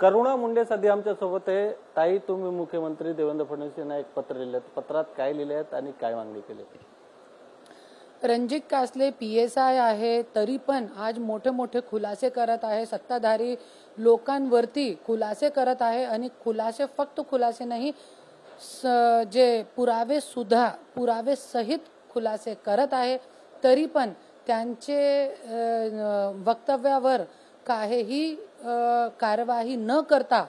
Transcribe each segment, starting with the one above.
करुणा मुंडे सध्या आमच्या सोबत आहे. ताई, तुम्ही मुख्यमंत्री देवेंद्र फडणवीस यांना एक पत्र लिहिलं, पत्रात काय लिहिले आहेत आणि काय मागणी केली? रणजित कासले PSI आहे, तरी पण आज मोठे मोठे खुलासे करत आहे, सत्ताधारी लोकांवरती खुलासे करत आहे आणि खुलासे फक्त खुलासे नाही, जे पुरावे सहित खुलासे करत आहे. तरी पण त्यांचे वक्तव्यावर काहीही कार्यवाही न करता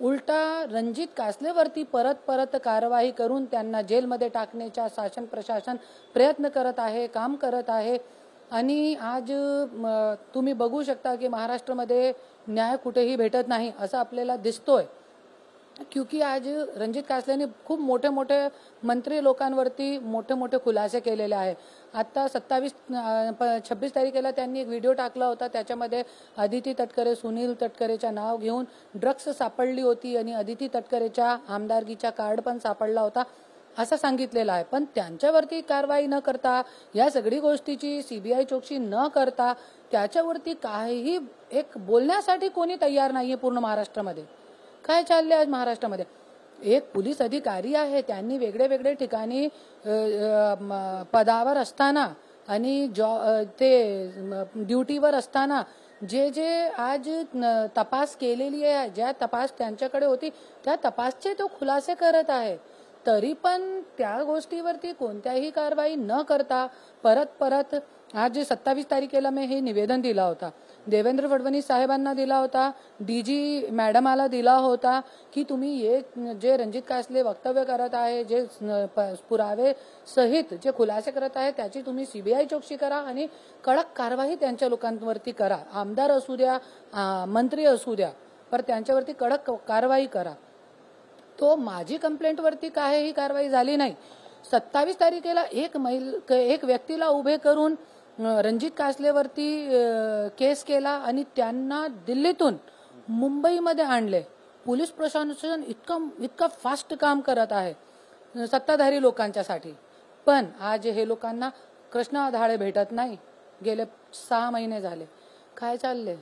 उलटा रणजित कासलेवरती परत कारवाई करून त्यांना जेलमध्ये टाकण्याचा शासन प्रशासन प्रयत्न करत आहे, काम करत आहे. आणि आज तुम्ही बघू शकता की महाराष्ट्रामध्ये न्याय कुठेही भेटत नाही असं आपल्याला दिसतोय. क्योंकि आज रणजित कासलेने खूप मोठे मंत्री लोकांवरती मोठे खुलासे केलेले आहे. आता 26 तारखेला त्यांनी एक व्हिडिओ टाकला होता, त्याच्यामध्ये अदिती तटकरे, सुनील तटकरेच्या नाव घेऊन ड्रग्स सापडली होती आणि अदिती तटकरेच्या आमदारकीचा कार्ड पण सापडला होता असं सांगितलेलं आहे. पण त्यांच्यावरती कारवाई न करता, या सगळी गोष्टीची CBI चौकशी न करता त्याच्यावरती काहीही एक बोलण्यासाठी कोणी तयार नाहीये पूर्ण महाराष्ट्रामध्ये. काय चालले आज महाराष्ट्रामध्ये? एक पोलीस अधिकारी आहे, त्यांनी वेगळे ठिकाणी पदावर असताना आणि ते ड्युटीवर असताना जे आज तपास केलेली आहे, ज्या तपास त्यांच्याकडे होती त्या तपासचे तो खुलासे करत आहे. तरी पण त्या गोष्टीवरती कोणत्याही कारवाई न करता परत आज 27 तारखेला मी हे निवेदन दिला होता, देवेंद्र फडणवीस साहेबांना दिला होता, DG मॅडमाला दिला होता की तुम्ही हे जे रणजित कासले वक्तव्य करत आहे, जे पुरावे सहित जे खुलासे करत आहे त्याची तुम्ही CBI चौकशी करा आणि कडक कारवाई त्यांच्या लोकांवरती करा. आमदार असू द्या, मंत्री असू द्या, पर त्यांच्यावरती कडक कारवाई करा. तो माझी कंप्लेंटवरती काहीही कारवाई झाली नाही. 27 तारखेला एक व्यक्तीला उभे करून रणजित कासलेवरती केस केला आणि त्यांना दिल्लीतून मुंबईमध्ये आणले. पोलीस प्रशासन इतका फास्ट काम करत आहे सत्ताधारी लोकांच्यासाठी. पण आज हे लोकांना कृष्ण आधाळे भेटत नाही. गेले 6 महिने झाले. काय चालले?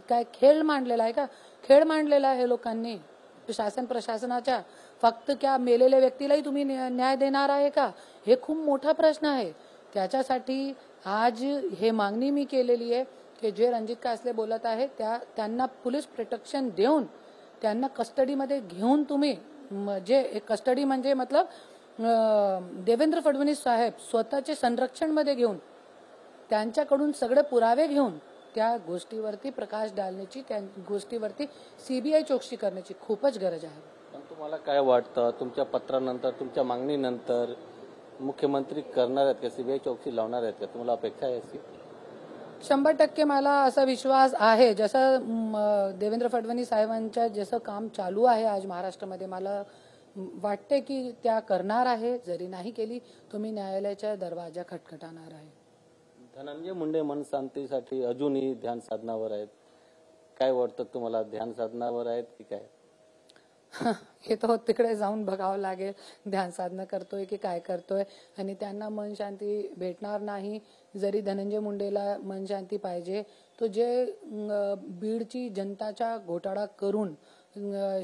काय खेळ मांडलेला आहे का? खेळ मांडलेला आहे लोकांनी शासन प्रशासनाच्या. फक्त क्या मेलेल्या व्यक्तीलाही तुम्ही न्याय देणार आहे का? हे खूप मोठा प्रश्न आहे. त्याच्यासाठी आज हे मागणी मी केलेली आहे की जे रणजित कासले बोलत आहे त्यांना पोलीस प्रोटेक्शन देऊन त्यांना कस्टडीमध्ये घेऊन, तुम्ही जे कस्टडी म्हणजे मतलब देवेंद्र फडणवीस साहेब स्वतःचे संरक्षण मध्ये घेऊन, त्यांच्याकडून सगळे पुरावे घेऊन त्या गोष्टीवरती प्रकाश डालण्याची, त्या गोष्टीवरती CBI चौकशी करण्याची खूपच गरज आहे. पण तुम्हाला काय वाटतं, तुमच्या पत्रानंतर, तुमच्या मागणीनंतर मुख्यमंत्री करणार आहेत का, CBI चौकशी लावणार आहेत का? तुम्हाला अपेक्षा आहे अशी? 100% मला असा विश्वास आहे. जसं देवेंद्र फडणवीस साहेबांच्या जसं काम चालू आहे आज महाराष्ट्रामध्ये, मला वाटते की त्या करणार आहे. जरी नाही केली तर मी न्यायालयाच्या दरवाजा खटखटाणार आहे. धनंजय मुंडे मनशांतीसाठी अजूनही ध्यान साधनावर आहेत. काय वाटतं तुम्हाला, ध्यान साधनावर आहेत की काय? हे तर तिकडे जाऊन बघावं लागेल, ध्यान साधना करतोय की काय करतोय. आणि त्यांना मन शांती भेटणार नाही. जरी धनंजय मुंडेला मन शांती पाहिजे, तो जे बीडची जनताचा घोटाळा करून,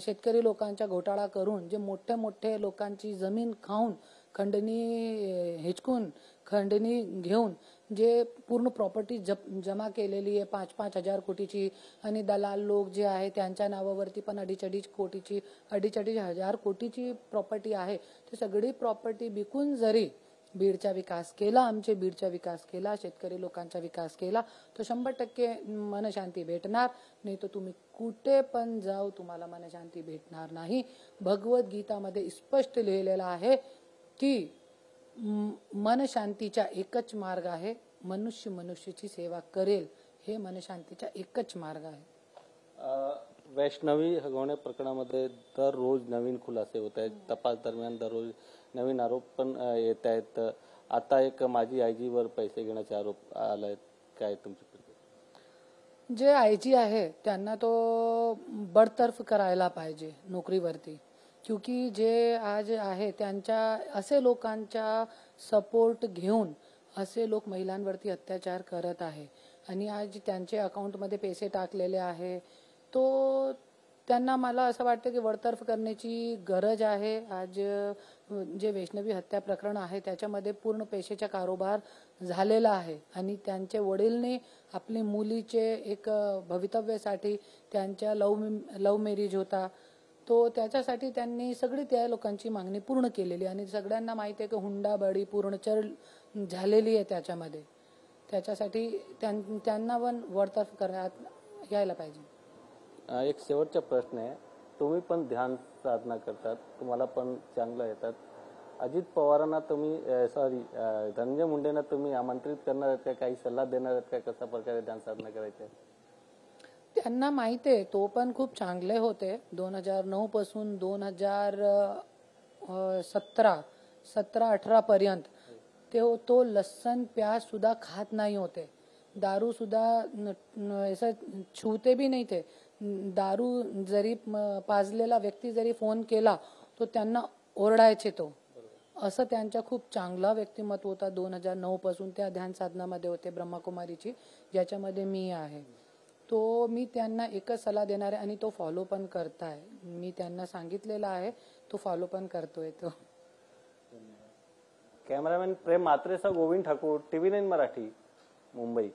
शेतकरी लोकांचा घोटाळा करून, जे मोठे लोकांची जमीन खाऊन, खंडणी हिचकून, खंडणी घेऊन जे पूर्ण प्रॉपर्टी जमा केलेली आहे 5-5 हजार कोटीची, आणि दलाल लोक जे आहे त्यांच्या नावावरती पण 2.5 हजार कोटीची प्रॉपर्टी आहे. ते सगळी प्रॉपर्टी विकून जरी बीडचा विकास केला, आमचे बीडचा विकास केला, शेतकरी लोकांचा विकास केला, तो 100% मनशांती भेटणार. नाही तर तुम्ही कुठे पण जाऊ, तुम्हाला मनशांती भेटणार नाही. भगवद्गीतामध्ये स्पष्ट लिहिलेलं आहे की मनशांतीचा एकच मार्ग आहे, मनुष्य मनुष्याची सेवा करेल, हे मनशांतीचा एकच मार्ग आहे. वैष्णवी हगवणे प्रकरणामध्ये दररोज नवीन खुलासे होत आहेत. तपास दरम्यान दररोज नवीन आरोप पण येत आहेत. आता एक माजी IG वर पैसे घेण्याचे आरोप आलायत. काय तुमची प्रतिक्रिया? जे IG आहे त्यांना तो बडतर्फ करायला पाहिजे नोकरीवरती. क्योंकि जे आज आहे त्यांच्या असे लोकांचा सपोर्ट घेऊन असे लोक महिलांवरती अत्याचार करत आहे. आणि आज त्यांचे अकाउंटमध्ये पैसे टाकलेले आहे, तो त्यांना मला असं वाटतं की वडतर्फ करण्याची गरज आहे. आज जे वैष्णवी हत्या प्रकरण आहे त्याच्यामध्ये पूर्ण पैशाचा कारोबार झालेला आहे आणि त्यांचे वडीलने आपली मुलीचे एक भवितव्यासाठी त्यांच्या लव्ह मॅरेज होता तो त्याच्यासाठी त्यांनी सगळी त्या लोकांची मागणी पूर्ण केलेली आणि सगळ्यांना माहिती आहे की हुंडाबळी पूर्ण चढ झालेली आहे त्याच्यामध्ये. त्याच्यासाठी त्यांना पण वडतर्फ करण्यात यायला पाहिजे. एक शेवटचा प्रश्न आहे. तुम्ही पण ध्यान साधना करतात, तुम्हाला पण चांगलं येतात. अजित पवारांना तुम्ही धनंजय मुंडेंना तुम्ही आमंत्रित करणार आहेत का, काही सल्ला देणार आहेत का, कशा प्रकारे ध्यान साधना करायची आहे? त्यांना माहिती आहे तो पण खूप चांगले होते. 2009 पासून 2017-18 पर्यंत तो लसण प्याज सुद्धा खात नाही होते. दारू सुद्धा ऐसा छूते भी नहीं थे. दारू जरी पाजलेला व्यक्ती जरी फोन केला तो त्यांना ओरडायचे तो. असं त्यांचा खूप चांगला व्यक्तिमत्व होता. 2009 पासून त्या ध्यान साधनामध्ये होते ब्रह्मकुमारीची, ज्याच्यामध्ये मी आहे. तो मी त्यांना एकच सल्ला देणार आहे आणि तो फॉलो पण करताय. मी त्यांना सांगितलेला आहे, तो फॉलो पण करतोय तो. कॅमेरामॅन प्रेम मात्रेसह गोविंद ठाकूर, TV9 मराठी, मुंबई.